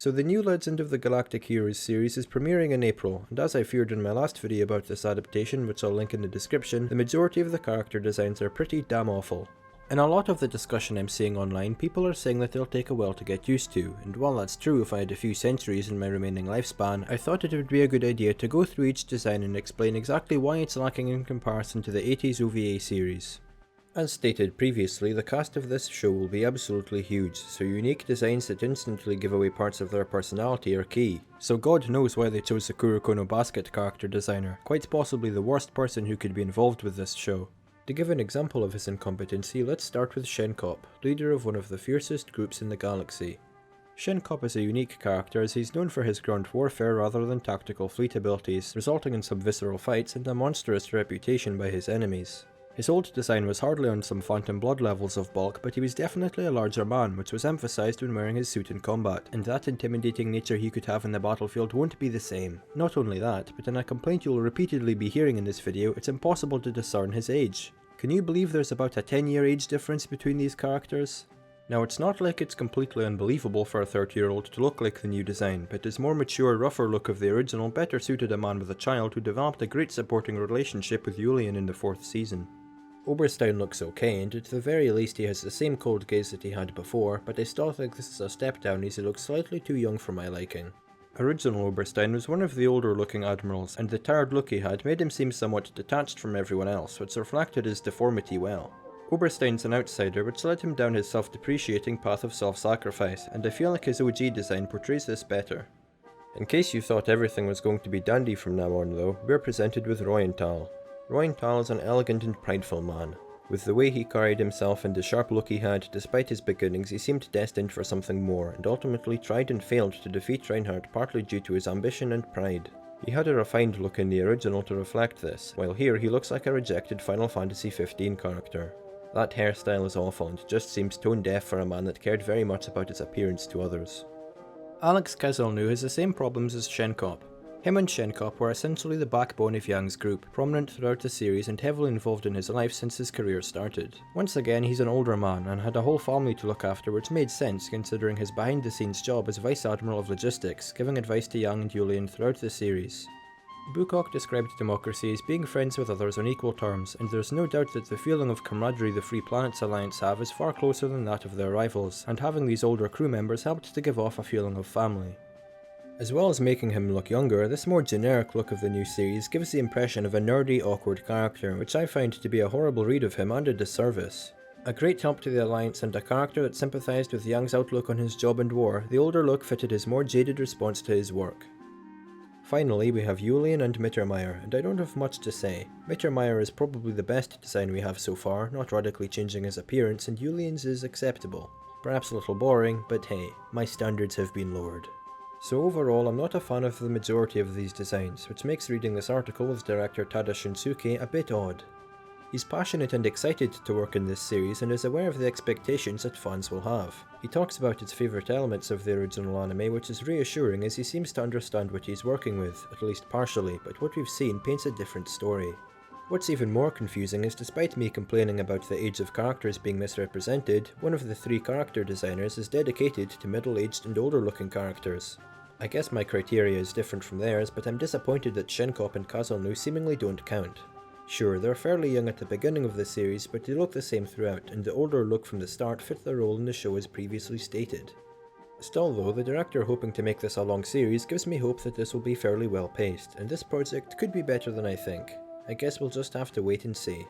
So the new Legend of the Galactic Heroes series is premiering in April, and as I feared in my last video about this adaptation, which I'll link in the description, the majority of the character designs are pretty damn awful. In a lot of the discussion I'm seeing online, people are saying that they'll take a while to get used to, and while that's true if I had a few centuries in my remaining lifespan, I thought it would be a good idea to go through each design and explain exactly why it's lacking in comparison to the 80s OVA series. As stated previously, the cast of this show will be absolutely huge, so unique designs that instantly give away parts of their personality are key. So God knows why they chose the Kuroko no Basket character designer, quite possibly the worst person who could be involved with this show. To give an example of his incompetency, let's start with Shenkop, leader of one of the fiercest groups in the galaxy. Shenkop is a unique character as he's known for his ground warfare rather than tactical fleet abilities, resulting in some visceral fights and a monstrous reputation by his enemies. His old design was hardly on some Phantom Blood levels of bulk, but he was definitely a larger man, which was emphasised when wearing his suit in combat, and that intimidating nature he could have in the battlefield won't be the same. Not only that, but in a complaint you'll repeatedly be hearing in this video, it's impossible to discern his age. Can you believe there's about a 10-year age difference between these characters? Now it's not like it's completely unbelievable for a 30-year-old to look like the new design, but his more mature, rougher look of the original better suited a man with a child who developed a great supporting relationship with Julian in the 4th season. Oberstein looks okay, and at the very least he has the same cold gaze that he had before, but I still think this is a step down as he looks slightly too young for my liking. Original Oberstein was one of the older looking admirals, and the tired look he had made him seem somewhat detached from everyone else, which reflected his deformity well. Oberstein's an outsider, which led him down his self-depreciating path of self-sacrifice, and I feel like his OG design portrays this better. In case you thought everything was going to be dandy from now on though, we're presented with Reinhard. Reinhard is an elegant and prideful man. With the way he carried himself and the sharp look he had, despite his beginnings he seemed destined for something more, and ultimately tried and failed to defeat Reinhard partly due to his ambition and pride. He had a refined look in the original to reflect this, while here he looks like a rejected Final Fantasy XV character. That hairstyle is awful and just seems tone deaf for a man that cared very much about his appearance to others. Alex Kazalnu has the same problems as Shenkop. Him and Shenkop were essentially the backbone of Yang's group, prominent throughout the series and heavily involved in his life since his career started. Once again, he's an older man and had a whole family to look after, which made sense considering his behind-the-scenes job as Vice Admiral of Logistics, giving advice to Yang and Julian throughout the series. Bukok described democracy as being friends with others on equal terms, and there's no doubt that the feeling of camaraderie the Free Planets Alliance have is far closer than that of their rivals, and having these older crew members helped to give off a feeling of family. As well as making him look younger, this more generic look of the new series gives the impression of a nerdy, awkward character, which I find to be a horrible read of him and a disservice. A great help to the Alliance and a character that sympathised with Yang's outlook on his job and war, the older look fitted his more jaded response to his work. Finally, we have Julian and Mittermeier, and I don't have much to say. Mittermeier is probably the best design we have so far, not radically changing his appearance, and Julian's is acceptable. Perhaps a little boring, but hey, my standards have been lowered. So overall, I'm not a fan of the majority of these designs, which makes reading this article with director Tada Shinsuke a bit odd. He's passionate and excited to work in this series and is aware of the expectations that fans will have. He talks about his favourite elements of the original anime, which is reassuring as he seems to understand what he's working with, at least partially, but what we've seen paints a different story. What's even more confusing is despite me complaining about the age of characters being misrepresented, one of the 3 character designers is dedicated to middle-aged and older looking characters. I guess my criteria is different from theirs, but I'm disappointed that Shenkop and Kazalnu seemingly don't count. Sure, they're fairly young at the beginning of the series, but they look the same throughout, and the older look from the start fit the role in the show as previously stated. Still though, the director hoping to make this a long series gives me hope that this will be fairly well paced, and this project could be better than I think. I guess we'll just have to wait and see.